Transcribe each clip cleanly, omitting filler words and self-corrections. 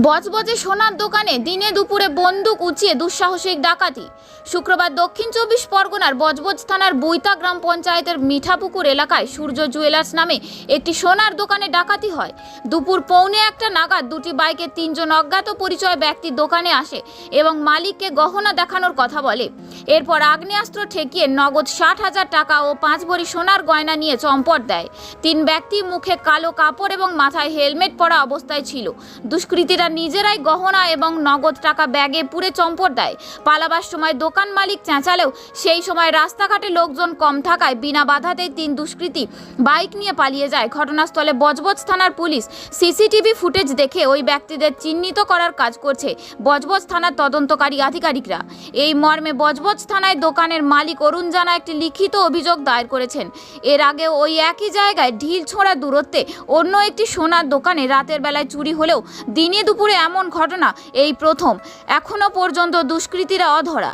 বজবজে সোনার দোকানে দিনে দুপুরে বন্দুক উঁচিয়ে দুঃসাহসিক ডাকাতি। শুক্রবার দক্ষিণ 24 পরগনার বজবজ থানার বৈতা গ্রাম পঞ্চায়েতের মিঠাপুকুর এলাকায় সূর্য জুয়েলার্স নামে একটি সোনার দোকানে ডাকাতি হয়। দুপুর 1:45 নাগাদ দুটি বাইকে 3 জন অজ্ঞাত পরিচয় ব্যক্তি দোকানে আসে এবং মালিককে গহনা দেখানোর কথা বলে। এরপর আগ্নেয়াস্ত্র ঠেকিয়ে নগদ 60,000 টাকা ও 5 ভরি সোনার গয়না নিয়ে চম্পট দেয়। 3 ব্যক্তি মুখে কালো কাপড় এবং মাথায় হেলমেট পরা অবস্থায় ছিল। দুষ্কৃতীরা নিজেরাই গহনা এবং নগদ টাকা ব্যাগে পুরে চম্পট দেয়। পালাবার সময় দোকান মালিক চেঁচালেও সেই সময় রাস্তাঘাটে লোকজন কম থাকায় বিনা বাধাতেই 3 দুষ্কৃতী বাইক নিয়ে পালিয়ে যায়। ঘটনাস্থলে বজবজ থানার পুলিশ সিসিটিভি ফুটেজ দেখে ওই ব্যক্তিদের চিহ্নিত করার কাজ করছে বজবজ থানার তদন্তকারী আধিকারিকরা। এই মর্মে বজবজ থানায় দোকানের মালিক অরুণ জানা একটি লিখিত অভিযোগ দায়ের করেছেন। এর আগে ওই একই জায়গায় ঢিল ছোঁড়া দূরত্বে অন্য একটি সোনার দোকানে রাতের বেলায় চুরি হলেও দিনে দুপুরে এমন ঘটনা এই প্রথম। এখনো পর্যন্ত দুষ্কৃতীরা অধরা।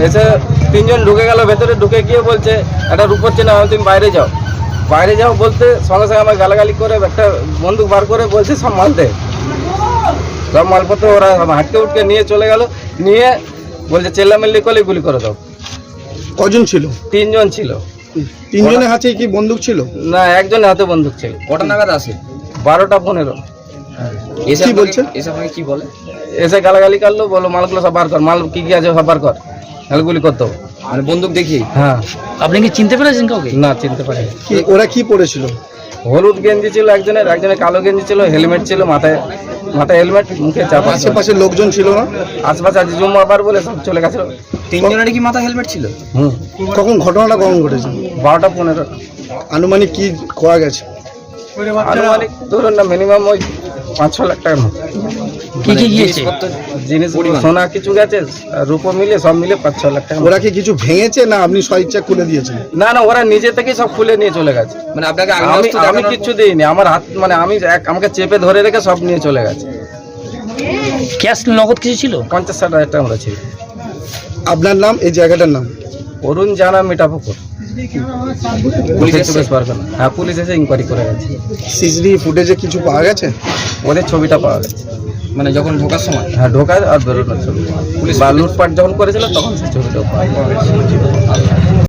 এসে 3 জন ঢুকে গেল, ভেতরে ঢুকে গিয়ে বলছে একটা রূপর চেনা, তুমি বাইরে যাও বলতে সঙ্গে সঙ্গে আমার গালাগালি করে একটা বন্দুক বার করে বলছে সব মাল দে। সব মালপত্র ওরা হাঁটকে উঠকে নিয়ে চলে গেল, নিয়ে বলছে চেল্লামেল্লি করলে গুলি করে দাও। কজন ছিল? 3 জন ছিল। 3 জনের হাতে কি বন্দুক ছিল? না, একজনের হাতে বন্দুক ছিল। কটা নাগাদ আসে? 12টা 15। এসে কি বলছে? এসে আপনাকে কি বলে? এসে গালাগালি করলো, বলো মালগুলো সব বার কর, মাল কি কি আছে সব বার কর, তাহলে গুলি করতে হবে। মানে বন্দুক দেখি? হ্যাঁ। আপনি কি চিনতে পেরেছেন কাউকে? না, চিনতে পারি। ওরা কি পরেছিল? হলুদ গেঞ্জি ছিল একজনের কালো গেঞ্জি ছিল, হেলমেট ছিল, মাথায় হেলমেট, মুখে চাপা। আশেপাশে লোকজন ছিল না? আশপাশে আছে জুম্মাবার বলে সব চলে গেছিল। 3 জনের কি মাথা হেলমেট ছিল? ঘটনাটা কখন ঘটেছে? 12টা 15। আনুমানিক কি করা গেছে? আনুমানিক ধরুন না মিনিমাম ওই 5-6 লাখ টাকার মতো। কি কি গিয়েছে? জিনিস সোনা কিছু গেছে, রূপো মিলে সব মিলে 5-6 লাখ টাকা। ওরা কি কিছু ভেঙেছে না আপনি স্বেচ্ছা খুলে দিয়েছেন? না, ওরা নিজে থেকেই সব খুলে নিয়ে চলে গেছে। মানে আপনাকে আমি কিচ্ছু দিইনি, আমার হাত মানে আমাকে চেপে ধরে রেখে সব নিয়ে চলে গেছে। ক্যাশ নগদ কিছু ছিল? 50-60 টাকা আমরা ছিল। আপনার নাম, এই জায়গাটার নাম? অরুণ জানা, মিঠাপুকুর। পুলিশ এসে পারবে না। হ্যাঁ, পুলিশ এসে ইনকোয়ারি করে গেছে। সিসিটিভি ফুটেজে কিছু পাওয়া গেছে? ওদের ছবিটা পাওয়া গেছে। মানে যখন ঢোকার সময়? হ্যাঁ, ঢোকার আর বেরোনোর ছবি। পুলিশ লুটপাট যখন করেছিল তখন সেই ছবিটাও পাওয়া গেছে।